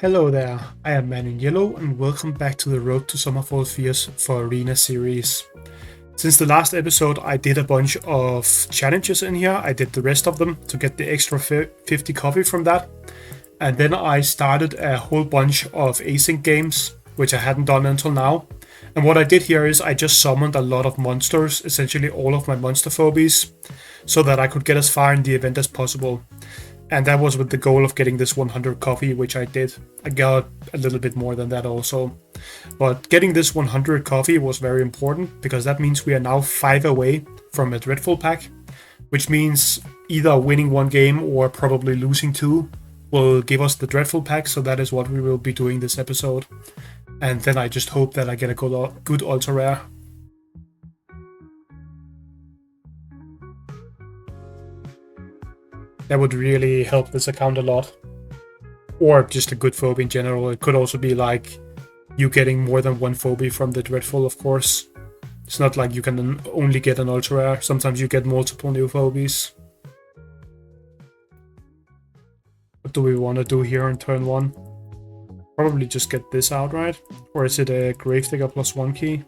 Hello there, I am Man in Yellow and welcome back to the Road to Summerfall Fears for Arena series. Since the last episode I did a bunch of challenges in here, I did the rest of them to get the extra 50 coffee from that. And then I started a whole bunch of async games, which I hadn't done until now. And what I did here is I just summoned a lot of monsters, essentially all of my monster phobies, so that I could get as far in the event as possible. And that was with the goal of getting this 100 coffee, which I did. I got a little bit more than that also. But getting this 100 coffee was very important, because that means we are now 5 away from a Dreadful pack, which means either winning one game or probably losing 2 will give us the Dreadful pack, so that is what we will be doing this episode. And then I just hope that I get a good ultra rare. That would really help this account a lot. Or just a good phobia in general. It could also be like you getting more than one phobia from the Dreadful, of course. It's not like you can only get an ultra rare. Sometimes you get multiple new phobies. What do we want to do here in turn 1? Probably just get this out, right? Or is it a Gravedigger plus 1 key?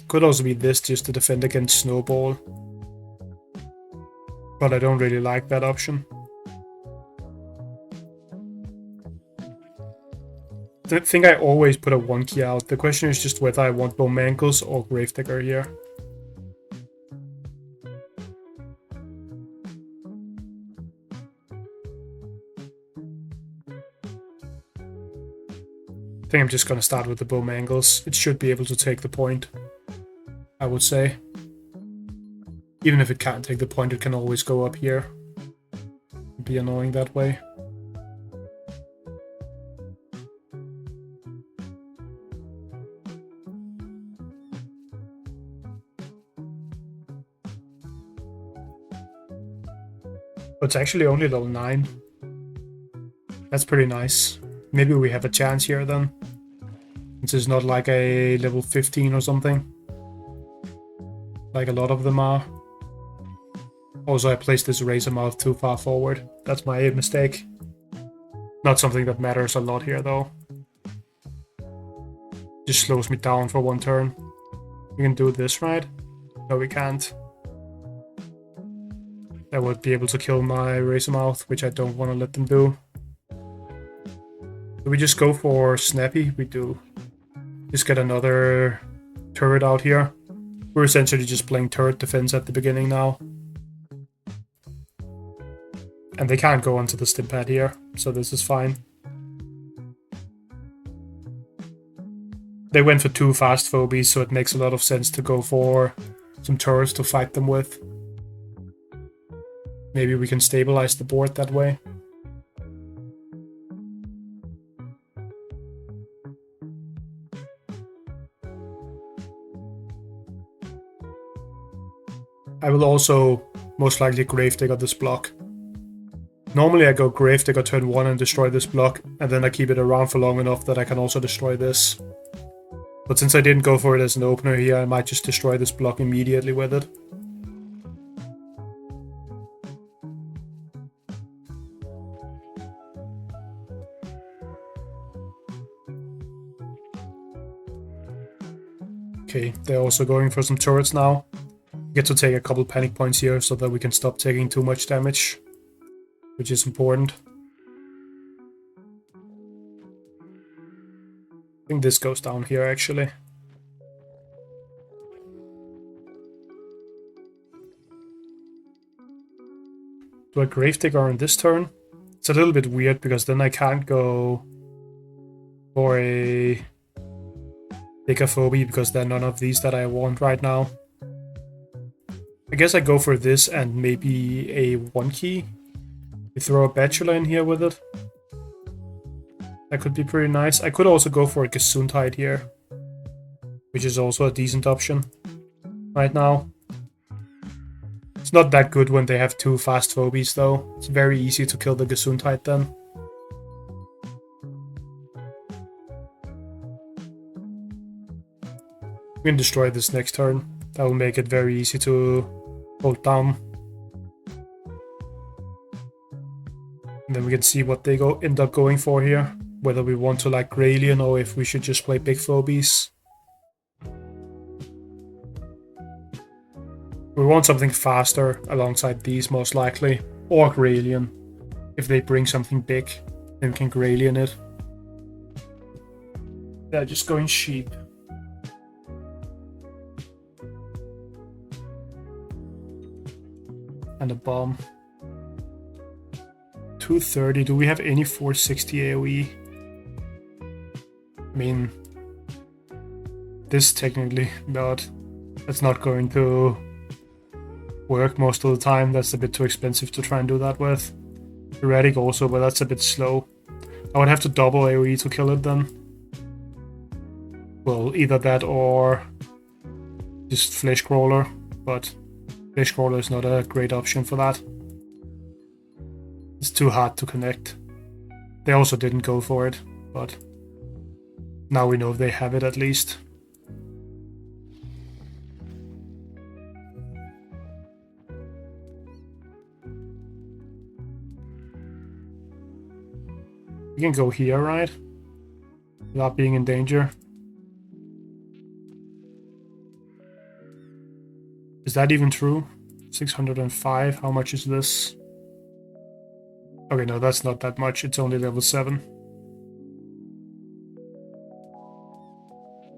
Could also be this just to defend against Snowball. But I don't really like that option. I think I always put a 1 key out. The question is just whether I want Bowmangles or Gravedigger here. I think I'm just gonna start with the Bowmangles. It should be able to take the point, I would say. Even if it can't take the point, it can always go up here. It'd be annoying that way. But it's actually only level 9. That's pretty nice. Maybe we have a chance here then. Since it's not like a level 15 or something. Like a lot of them are. Also, I placed this Razor Mouth too far forward. That's my mistake. Not something that matters a lot here though. Just slows me down for 1 turn. We can do this, right? No, we can't. That would be able to kill my Razor Mouth, which I don't want to let them do. Do we just go for Snappy? We do. Just get another turret out here. We're essentially just playing turret defense at the beginning now. And they can't go onto the stim pad here, so this is fine. They went for 2 fast phobies, so it makes a lot of sense to go for some turrets to fight them with. Maybe we can stabilize the board that way. I will also most likely Gravedigger this block. Normally I go Gravedigger turn 1 and destroy this block, and then I keep it around for long enough that I can also destroy this. But since I didn't go for it as an opener here, I might just destroy this block immediately with it. Okay, they're also going for some turrets now. Get to take a couple panic points here so that we can stop taking too much damage, which is important. I think this goes down here actually. Do I Gravedigger on this turn? It's a little bit weird because then I can't go for a bigger phobia because there are none of these that I want right now. I guess I go for this and maybe a 1 key. We throw a Bachelor in here with it. That could be pretty nice. I could also go for a Gesundheit here, which is also a decent option right now. It's not that good when they have 2 fast phobies though. It's very easy to kill the Gesundheit then. We can destroy this next turn. That will make it very easy to hold down. And then we can see what they end up going for here. Whether we want to like Graylian or if we should just play big phobies. We want something faster alongside these most likely. Or Graylian. If they bring something big, then we can Graylian it. They're just going sheep. And a bomb. 230. Do we have any 460 AoE? I mean, this technically not. That's not going to work most of the time. That's a bit too expensive to try and do that with. Erratic also, but that's a bit slow. I would have to double AoE to kill it then. Well, either that or just Flesh Crawler, but Flesh Crawler is not a great option for that. It's too hard to connect. They also didn't go for it, but now we know they have it at least. We can go here, right? Without being in danger. Is that even true? 605, how much is this? Okay, no, that's not that much. It's only level 7.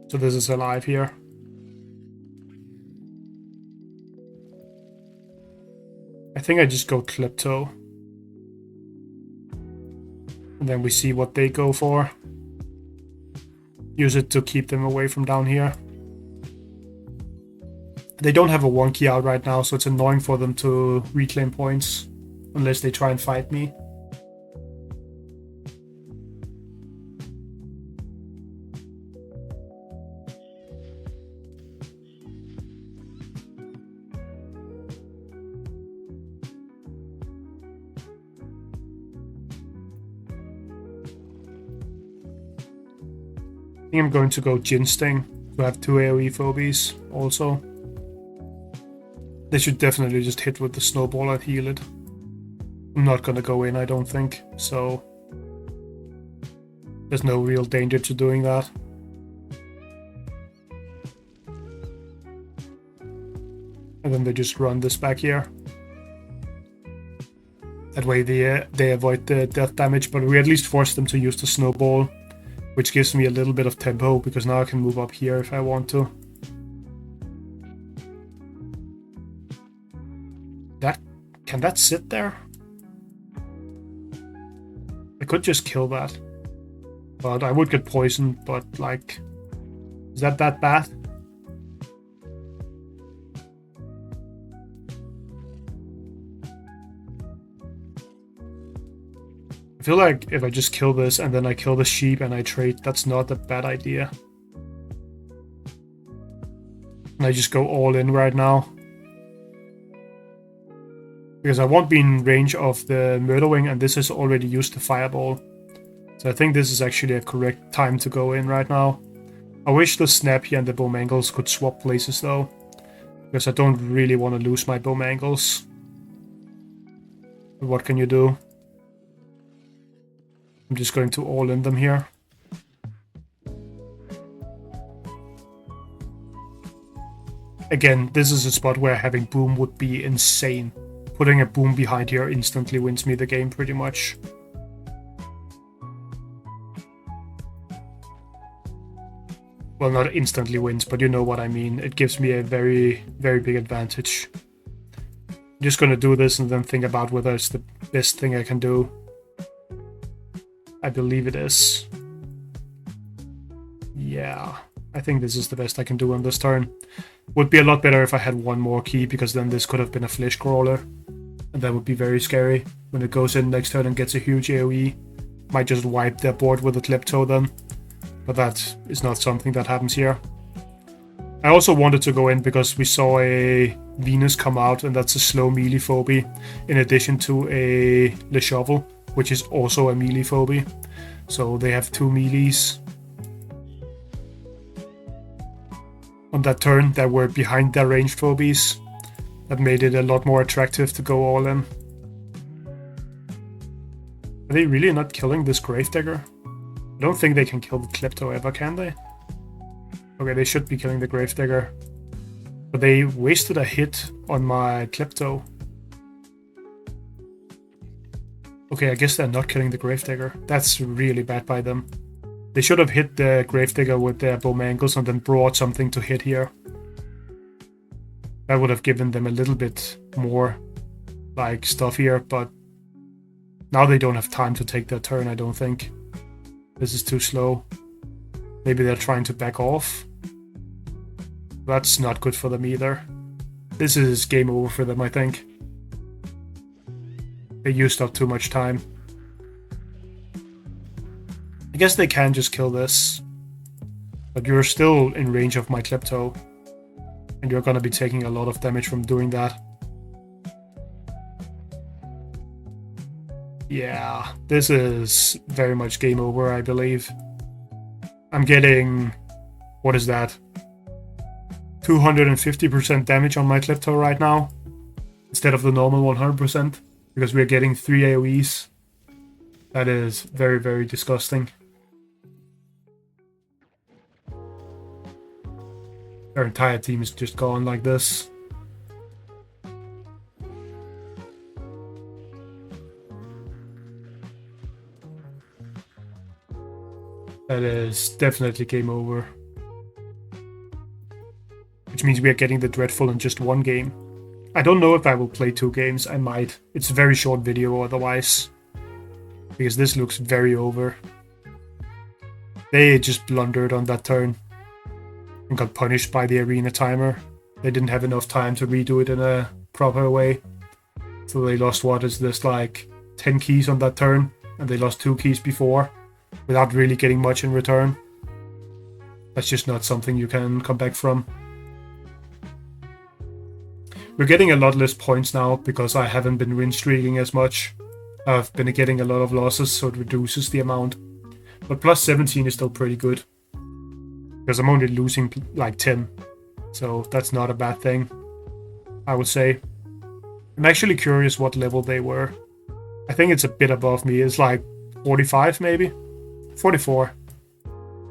So this is alive here. I think I just go Klepto. And then we see what they go for. Use it to keep them away from down here. They don't have a 1 key out right now, so it's annoying for them to reclaim points. Unless they try and fight me. I think I'm going to go Ginsting to have 2 AoE phobies also. They should definitely just hit with the snowball and heal it. I'm not gonna go in, I don't think, so there's no real danger to doing that. And then they just run this back here. That way they avoid the death damage, but we at least force them to use the snowball, which gives me a little bit of tempo, because now I can move up here if I want to. Can that sit there? I could just kill that. But I would get poisoned, but like... Is that bad? I feel like if I just kill this and then I kill the sheep and I trade, that's not a bad idea. And I just go all in right now. Because I won't be in range of the Murderwing, and this has already used the Fireball. So I think this is actually a correct time to go in right now. I wish the Snappy and the Bowmangles could swap places though. Because I don't really want to lose my Bowmangles. But what can you do? I'm just going to all in them here. Again, this is a spot where having Boom would be insane. Putting a Boom behind here instantly wins me the game pretty much. Well, not instantly wins, but you know what I mean. It gives me a very, very big advantage. I'm just gonna do this and then think about whether it's the best thing I can do. I believe it is. Yeah, I think this is the best I can do on this turn. Would be a lot better if I had one more key, because then this could have been a Flesh Crawler. And that would be very scary. When it goes in next turn and gets a huge AoE. Might just wipe their board with a Klepto then. But that is not something that happens here. I also wanted to go in because we saw a Venus come out, and that's a slow melee phobie. In addition to a Le Shovel, which is also a melee phobie. So they have 2 melees. On that turn that were behind their ranged phobies. That made it a lot more attractive to go all in. Are they really not killing this Gravedigger? I don't think they can kill the Klepto ever, can they? Okay, they should be killing the Gravedigger. But they wasted a hit on my Klepto. Okay, I guess they're not killing the Gravedigger. That's really bad by them. They should have hit the Gravedigger with their Bowmangles and then brought something to hit here. That would have given them a little bit more, like, stuff here, but now they don't have time to take their turn, I don't think. This is too slow. Maybe they're trying to back off. That's not good for them either. This is game over for them, I think. They used up too much time. I guess they can just kill this. But you're still in range of my Klepto. And you're gonna be taking a lot of damage from doing that. Yeah, this is very much game over, I believe. I'm getting... what is that? 250% damage on my Klepto right now. Instead of the normal 100%. Because we're getting 3 AoEs. That is very, very disgusting. Their entire team is just gone like this. That is definitely game over. Which means we are getting the Dreadful in just 1 game. I don't know if I will play 2 games. I might. It's a very short video otherwise. Because this looks very over. They just blundered on that turn. And got punished by the arena timer. They didn't have enough time to redo it in a proper way. So they lost, what is this, like 10 keys on that turn. And they lost 2 keys before. Without really getting much in return. That's just not something you can come back from. We're getting a lot less points now because I haven't been win streaking as much. I've been getting a lot of losses, so it reduces the amount. But plus 17 is still pretty good. Because I'm only losing like 10. So that's not a bad thing, I would say. I'm actually curious what level they were. I think it's a bit above me. It's like 45 maybe? 44.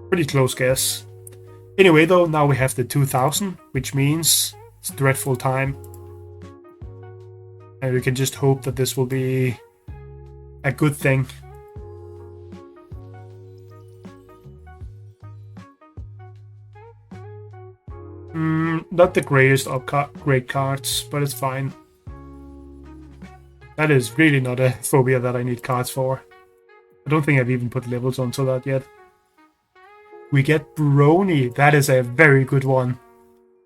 Pretty close guess. Anyway though, now we have the 2000, which means it's Dreadful time. And we can just hope that this will be a good thing. Not the greatest upgrade cards, but it's fine. That is really not a phobia that I need cards for. I don't think I've even put levels onto that yet. We get Brony. That is a very good one.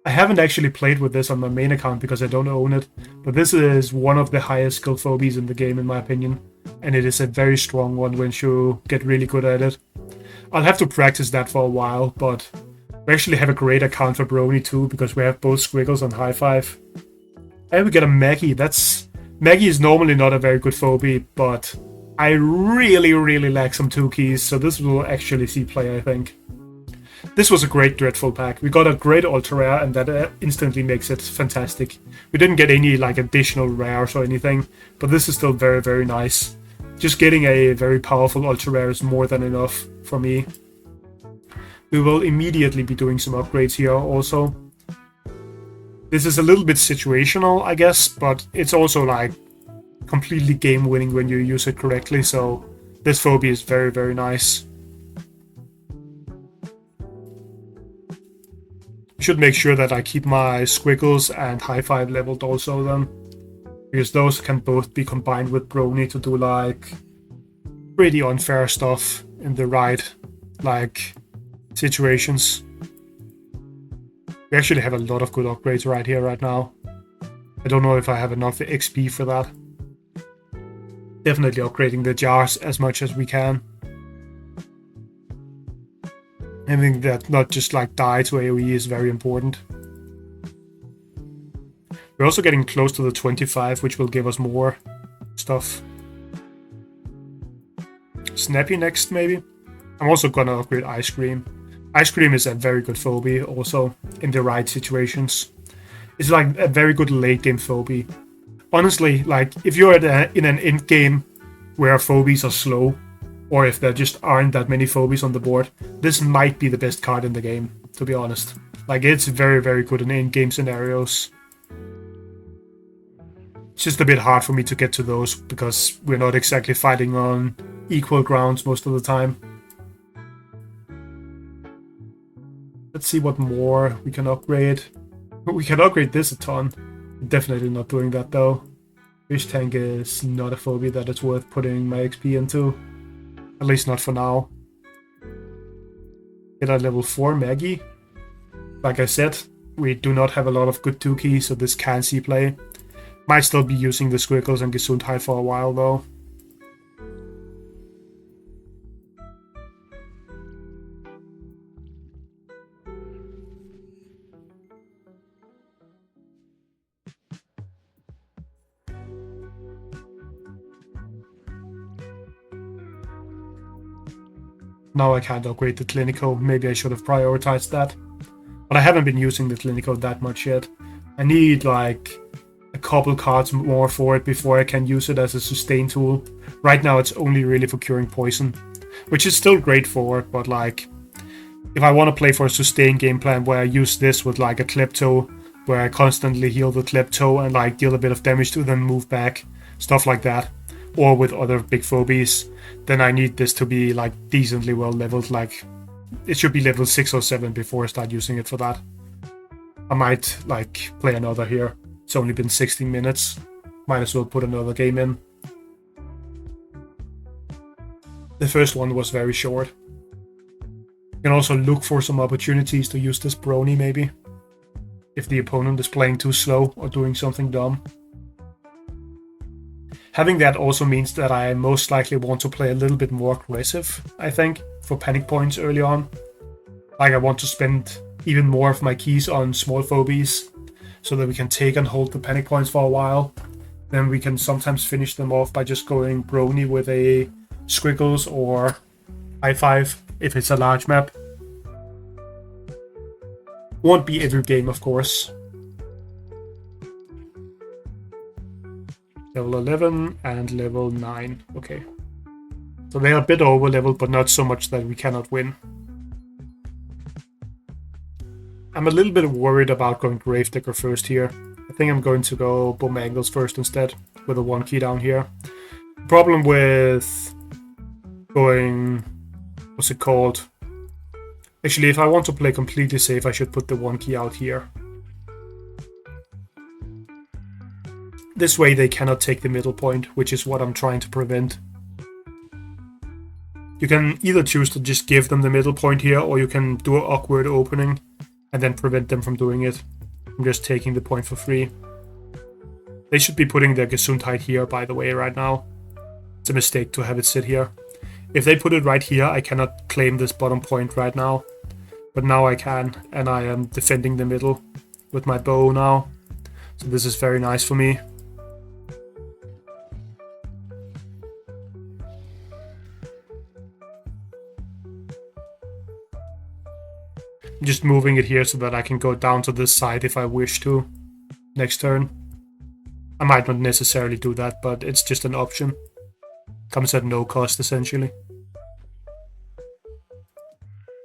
I haven't actually played with this on my main account because I don't own it, but this is one of the highest skill phobies in the game in my opinion, and it is a very strong one once you get really good at it. I'll have to practice that for a while, but we actually have a great account for Brony too because we have both Squiggles and High Five. And we get a Maggie. Maggie is normally not a very good phobie, but I really, really lack some 2 keys, so this will actually see play, I think. This was a great Dreadful pack. We got a great ultra rare, and that instantly makes it fantastic. We didn't get any like additional rares or anything, but this is still very, very nice. Just getting a very powerful ultra rare is more than enough for me. We will immediately be doing some upgrades here also. This is a little bit situational, I guess, but it's also like completely game winning when you use it correctly, so this phobia is very, very nice. Should make sure that I keep my Squiggles and High Five leveled also then, because those can both be combined with Brony to do like pretty unfair stuff in the right like situations. We actually have a lot of good upgrades right here right now. I don't know if I have enough XP for that. Definitely upgrading the jars as much as we can. Having that not just like die to AoE is very important. We're also getting close to the 25, which will give us more stuff. Snappy next, maybe? I'm also gonna upgrade Ice Cream. Ice Cream is a very good phobia also, in the right situations. It's like a very good late game phobia. Honestly, like, if you're in an end game, where phobies are slow, or if there just aren't that many phobies on the board, this might be the best card in the game, to be honest. Like, it's very, very good in in-game scenarios. It's just a bit hard for me to get to those, because we're not exactly fighting on equal grounds most of the time. Let's see what more we can upgrade. We can upgrade this a ton. Definitely not doing that though. Fish tank is not a phobia that is worth putting my XP into. At least not for now. Get our level 4 Maggie. Like I said, we do not have a lot of good 2 keys, so this can see play. Might still be using the Squiggles and Gesundheit for a while though. Now I can't upgrade the Clinical. Maybe I should have prioritized that. But I haven't been using the Clinical that much yet. I need like a couple cards more for it before I can use it as a sustain tool. Right now it's only really for curing poison, which is still great for it, but like if I want to play for a sustain game plan where I use this with like a Klepto, where I constantly heal the Klepto and like deal a bit of damage to them, move back, stuff like that, or with other big phobies, then I need this to be like decently well leveled. Like it should be level 6 or 7 before I start using it for that. I might like play another here. It's only been 16 minutes. Might as well put another game in. The first one was very short. You can also look for some opportunities to use this Brony maybe, if the opponent is playing too slow or doing something dumb. Having that also means that I most likely want to play a little bit more aggressive, I think, for panic points early on. Like I want to spend even more of my keys on small phobies, so that we can take and hold the panic points for a while. Then we can sometimes finish them off by just going Brony with a Squiggles or High Five if it's a large map. Won't be every game, of course. Level 11 and level 9. Okay. So they are a bit over leveled, but not so much that we cannot win. I'm a little bit worried about going Gravedigger first here. I think I'm going to go Boom Angles first instead, with a 1 key down here. Problem with going... what's it called? Actually, if I want to play completely safe, I should put the 1 key out here. This way they cannot take the middle point, which is what I'm trying to prevent. You can either choose to just give them the middle point here, or you can do an awkward opening and then prevent them from doing it. I'm just taking the point for free. They should be putting their Gesundheit here, by the way, right now. It's a mistake to have it sit here. If they put it right here, I cannot claim this bottom point right now. But now I can, and I am defending the middle with my bow now. So this is very nice for me. I'm just moving it here so that I can go down to this side if I wish to next turn. I might not necessarily do that, but it's just an option. Comes at no cost, essentially.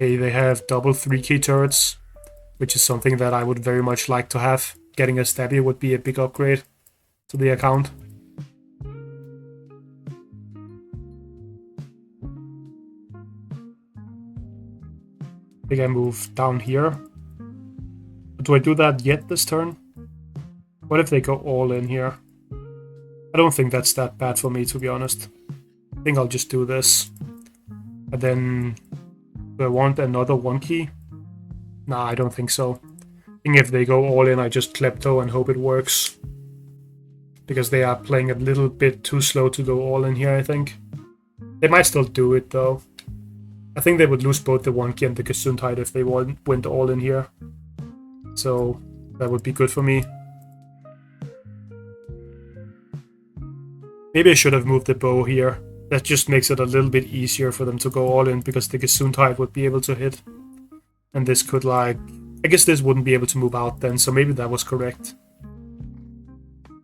Okay, they have double 3-key turrets, which is something that I would very much like to have. Getting a Stabby would be a big upgrade to the account. I think I move down here. But do I do that yet this turn? What if they go all in here? I don't think that's that bad for me, to be honest. I think I'll just do this. And then... do I want another 1 key? Nah, I don't think so. I think if they go all in, I just Klepto and hope it works. Because they are playing a little bit too slow to go all in here, I think. They might still do it, though. I think they would lose both the 1 key and the Gesundheit if they went all in here. So, that would be good for me. Maybe I should have moved the bow here. That just makes it a little bit easier for them to go all in, because the Gesundheit would be able to hit. And this could, like... I guess this wouldn't be able to move out then, so maybe that was correct.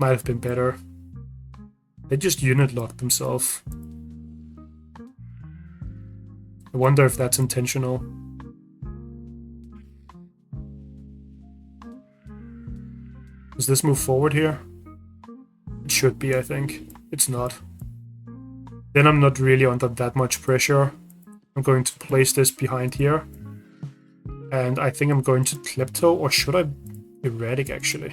Might have been better. They just unit locked themselves. I wonder if that's intentional. Does this move forward here? It should be, I think. It's not. Then I'm not really under that much pressure. I'm going to place this behind here. And I think I'm going to Klepto, or should I Erratic actually?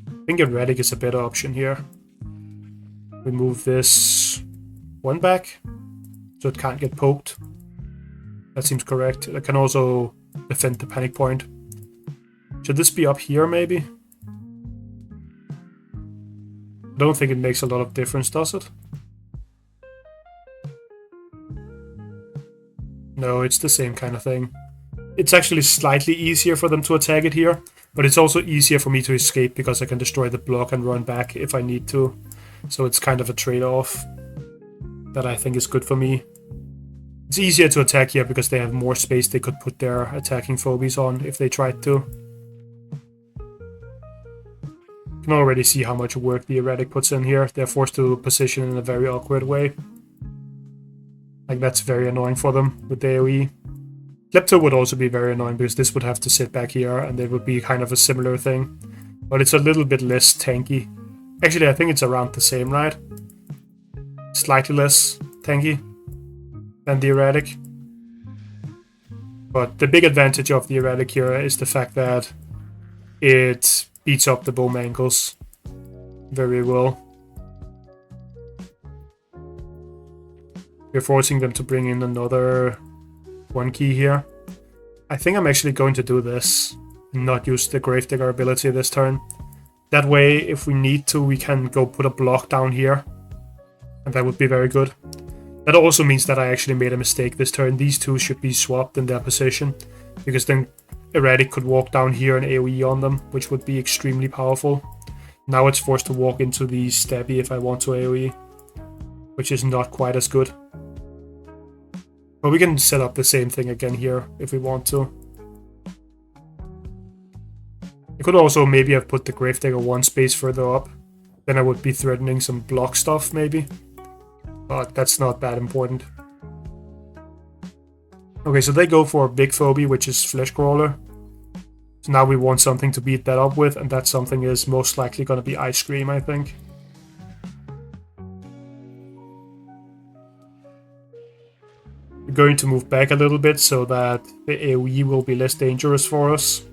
I think Erratic is a better option here. We move this one back, so it can't get poked. That seems correct. I can also defend the panic point. Should this be up here, maybe? I don't think it makes a lot of difference, does it? No, it's the same kind of thing. It's actually slightly easier for them to attack it here, but it's also easier for me to escape because I can destroy the block and run back if I need to. So it's kind of a trade-off that I think is good for me. It's easier to attack here because they have more space they could put their attacking phobies on if they tried to. You can already see how much work the Erratic puts in here. They're forced to position in a very awkward way. Like, that's very annoying for them with the AoE. Klepto would also be very annoying because this would have to sit back here and it would be kind of a similar thing. But it's a little bit less tanky. Actually, I think it's around the same, right? Slightly less tanky than the Erratic. But the big advantage of the Erratic here is the fact that it beats up the bomb angles very well. We're forcing them to bring in another one key here. I think I'm actually going to do this and not use the Gravedigger ability this turn. That way, if we need to, we can go put a block down here. And that would be very good. That also means that I actually made a mistake this turn. These two should be swapped in their position, because then Erratic could walk down here and AoE on them, which would be extremely powerful. Now it's forced to walk into the Stabby if I want to AoE, which is not quite as good. But we can set up the same thing again here if we want to. I could also maybe have put the Gravedigger one space further up. Then I would be threatening some block stuff maybe. But that's not that important. Okay, so they go for a big phobie, which is Flesh Crawler. So now we want something to beat that up with, and that something is most likely going to be Ice Cream, I think. We're going to move back a little bit so that the AoE will be less dangerous for us.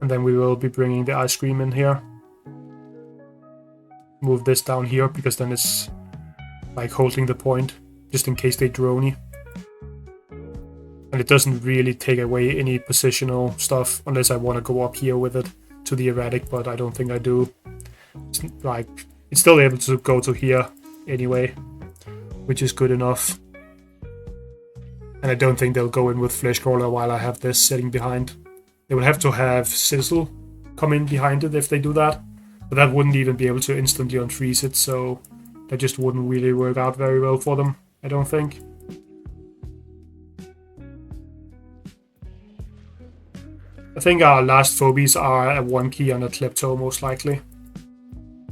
And then we will be bringing the Ice Cream in here. Move this down here, because then it's like holding the point, just in case they droney. And it doesn't really take away any positional stuff, unless I want to go up here with it to the Erratic, but I don't think I do. It's still able to go to here anyway, which is good enough. And I don't think they'll go in with Flesh Crawler while I have this sitting behind. They would have to have Sizzle come in behind it if they do that. But that wouldn't even be able to instantly unfreeze it, so that just wouldn't really work out very well for them, I don't think. I think our last phobies are a 1 key and a Klepto, most likely.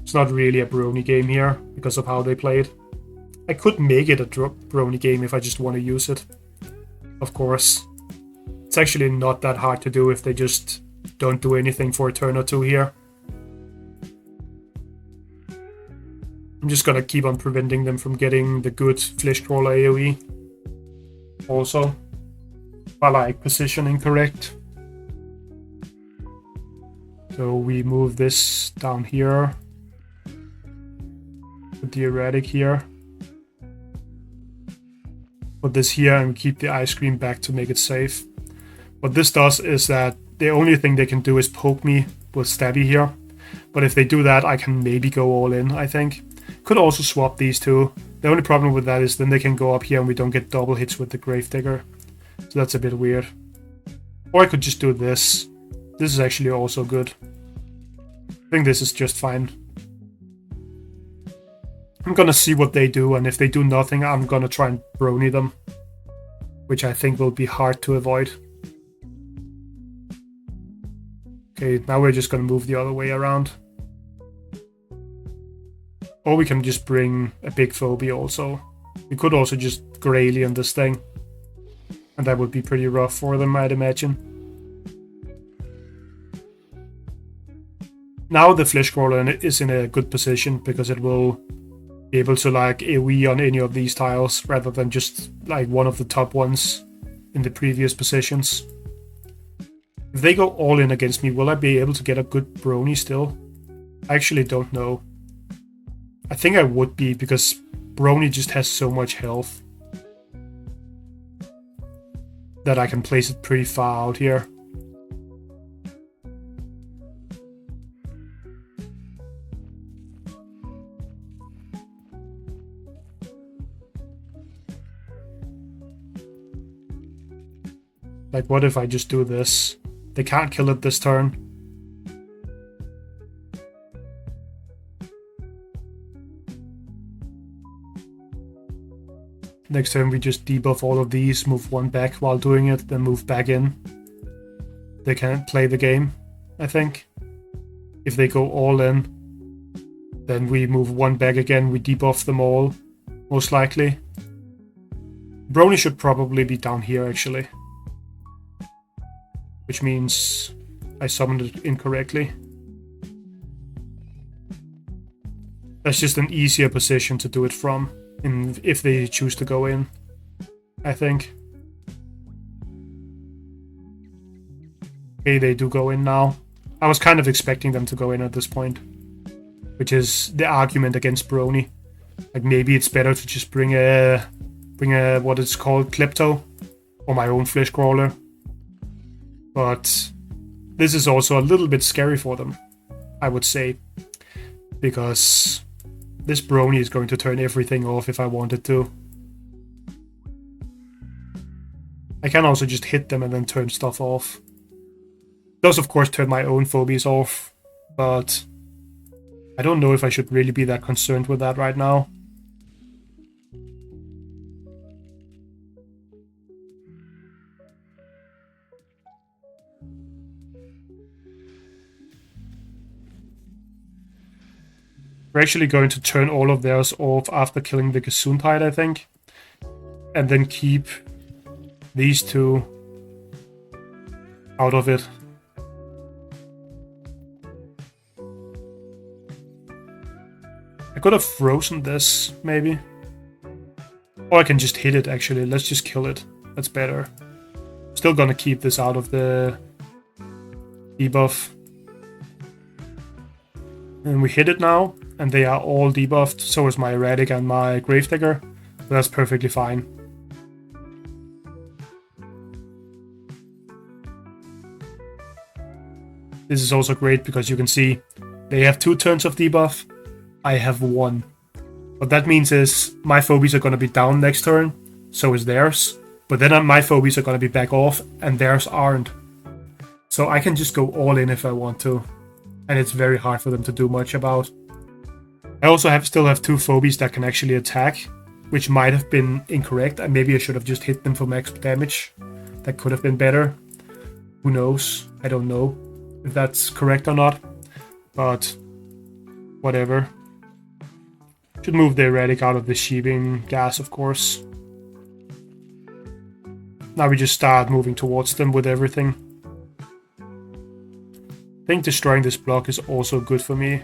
It's not really a Brony game here, because of how they played. I could make it a Brony game if I just want to use it. Of course. It's actually not that hard to do if they just don't do anything for a turn or two here. I'm just gonna keep on preventing them from getting the good Flesh Crawler AoE. Also, I like positioning correct. So we move this down here. Put the Erratic here. Put this here and keep the Ice Cream back to make it safe. What this does is that the only thing they can do is poke me with Stabby here. But if they do that, I can maybe go all in, I think. Could also swap these two. The only problem with that is then they can go up here and we don't get double hits with the Gravedigger. So that's a bit weird. Or I could just do this. This is actually also good. I think this is just fine. I'm gonna see what they do, and if they do nothing, I'm gonna try and Brony them. Which I think will be hard to avoid. Okay, now we're just gonna move the other way around. Or we can just bring a big phobia also. We could also just Graylian this thing. And that would be pretty rough for them, I'd imagine. Now the Flesh Crawler is in a good position because it will be able to like AoE on any of these tiles rather than just like one of the top ones in the previous positions. If they go all in against me, will I be able to get a good brony still? I actually don't know. I think I would be because brony just has so much health that I can place it pretty far out here. Like, what if I just do this? They can't kill it this turn. Next turn we just debuff all of these, move one back while doing it, then move back in. They can't play the game, I think. If they go all in, then we move one back again, we debuff them all, most likely. Brony should probably be down here, actually. Which means I summoned it incorrectly. That's just an easier position to do it from, if they choose to go in, I think. Okay, they do go in now. I was kind of expecting them to go in at this point, which is the argument against Brony. Like, maybe it's better to just bring a what it's called, Klepto, or my own Flesh Crawler. But this is also a little bit scary for them, I would say, because this Brony is going to turn everything off if I wanted to. I can also just hit them and then turn stuff off. Does of course turn my own phobies off, but I don't know if I should really be that concerned with that right now. We're actually going to turn all of theirs off after killing the Gesundheit, I think. And then keep these two out of it. I could have frozen this, maybe. Or I can just hit it, actually. Let's just kill it. That's better. Still gonna keep this out of the debuff. And we hit it now, and they are all debuffed. So is my Erratic and my Gravedigger. So that's perfectly fine. This is also great because you can see they have 2 turns of debuff. I have 1. What that means is my phobies are going to be down next turn, so is theirs. But then my phobies are going to be back off, and theirs aren't. So I can just go all in if I want to. And it's very hard for them to do much about. I also still have 2 phobies that can actually attack, which might have been incorrect. And maybe I should have just hit them for max damage. That could have been better. Who knows? I don't know if that's correct or not. But whatever. Should move the Erratic out of the sheeving gas, of course. Now we just start moving towards them with everything. I think destroying this block is also good for me.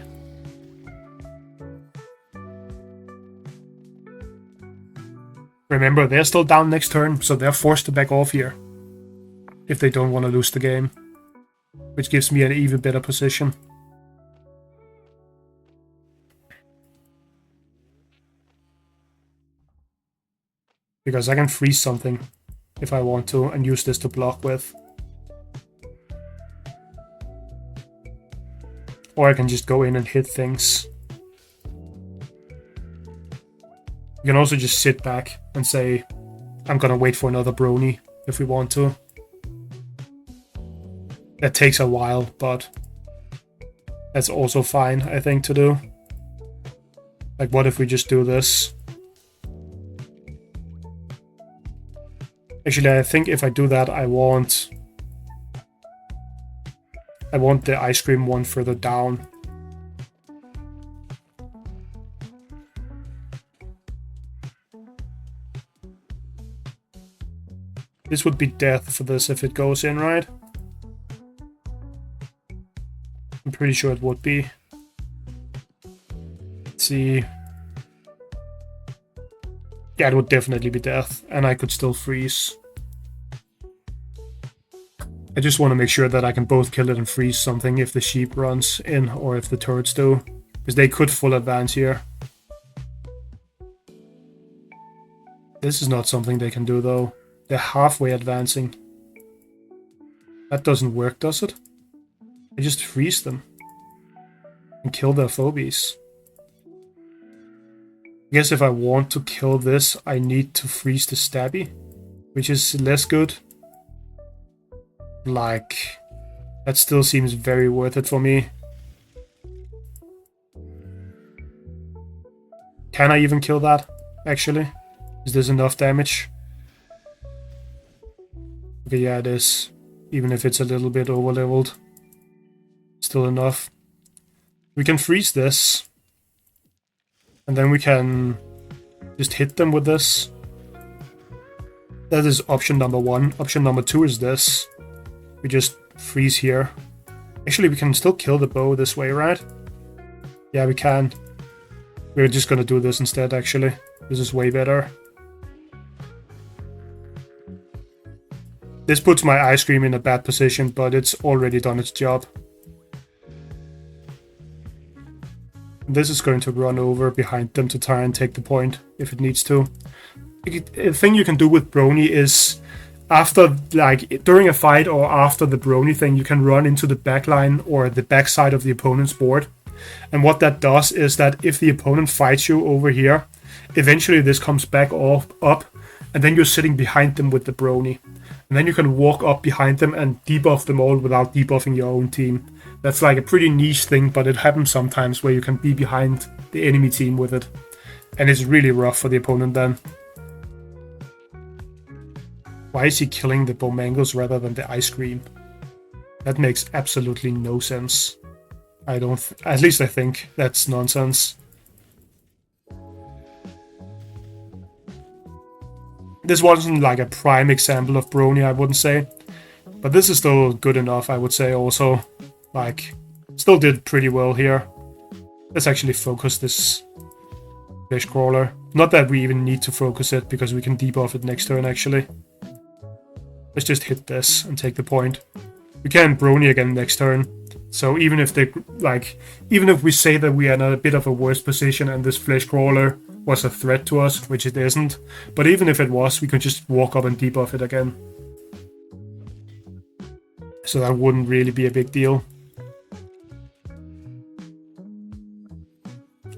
Remember, they're still down next turn, so they're forced to back off here. If they don't want to lose the game. Which gives me an even better position. Because I can freeze something if I want to and use this to block with. Or I can just go in and hit things. You can also just sit back and say, I'm gonna wait for another Brony if we want to. That takes a while, but that's also fine, I think, to do. Like, what if we just do this? Actually, I think if I do that, I want the ice cream one further down. This would be death for this if it goes in, right? I'm pretty sure it would be. Let's see. Yeah, it would definitely be death, and I could still freeze. I just want to make sure that I can both kill it and freeze something if the sheep runs in or if the turrets do. Because they could full advance here. This is not something they can do though. They're halfway advancing. That doesn't work, does it? I just freeze them. And kill their phobies. I guess if I want to kill this, I need to freeze the stabby. Which is less good. Like, that still seems very worth it for me. Can I even kill that, actually? Is this enough damage? Okay, yeah, it is. Even if it's a little bit over-leveled. Still enough. We can freeze this. And then we can just hit them with this. That is option number 1. Option number 2 is this. We just freeze here. Actually, we can still kill the bow this way, right? Yeah, we can. We're just gonna do this instead, actually. This is way better. This puts my ice cream in a bad position, but it's already done its job. This is going to run over behind them to try and take the point, if it needs to. A thing you can do with Brony is, after, like, during a fight or after the Brony thing, you can run into the back line or the back side of the opponent's board. And what that does is that if the opponent fights you over here, eventually this comes back up, and then you're sitting behind them with the Brony. And then you can walk up behind them and debuff them all without debuffing your own team. That's like a pretty niche thing, but it happens sometimes where you can be behind the enemy team with it. And it's really rough for the opponent then. Why is he killing the Bomangos rather than the ice cream? That makes absolutely no sense. At least I think that's nonsense. This wasn't like a prime example of Brony, I wouldn't say. But this is still good enough, I would say also. Like, still did pretty well here. Let's actually focus this Flesh Crawler. Not that we even need to focus it, because we can debuff it next turn, actually. Let's just hit this and take the point. We can Brony again next turn. So even if even if we say that we are in a bit of a worse position and this Flesh Crawler was a threat to us, which it isn't, but even if it was, we could just walk up and debuff it again. So that wouldn't really be a big deal.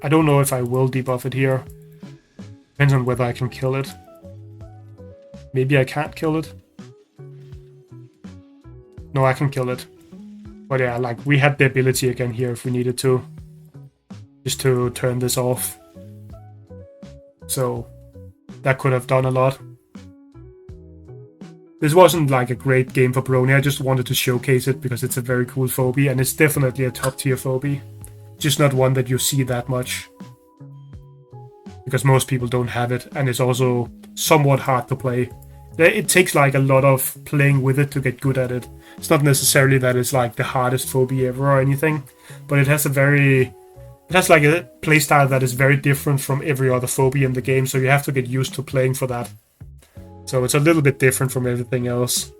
I don't know if I will debuff it here. Depends on whether I can kill it. Maybe I can't kill it. No, I can kill it. But yeah, like, we had the ability again here if we needed to. Just to turn this off. So, that could have done a lot. This wasn't like a great game for Brony, I just wanted to showcase it because it's a very cool phobie, and it's definitely a top tier phobie. Just not one that you see that much. Because most people don't have it, and it's also somewhat hard to play. It takes like a lot of playing with it to get good at it. It's not necessarily that it's like the hardest phobia ever or anything, but it has like a playstyle that is very different from every other phobia in the game, so you have to get used to playing for that. So it's a little bit different from everything else.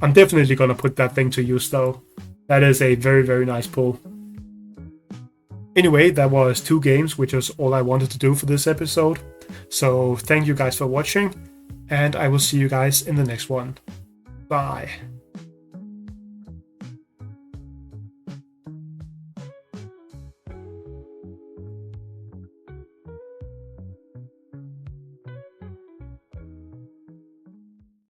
I'm definitely gonna put that thing to use though. That is a very, very nice pull. Anyway, that was 2 games, which was all I wanted to do for this episode. So thank you guys for watching, and I will see you guys in the next one. Bye.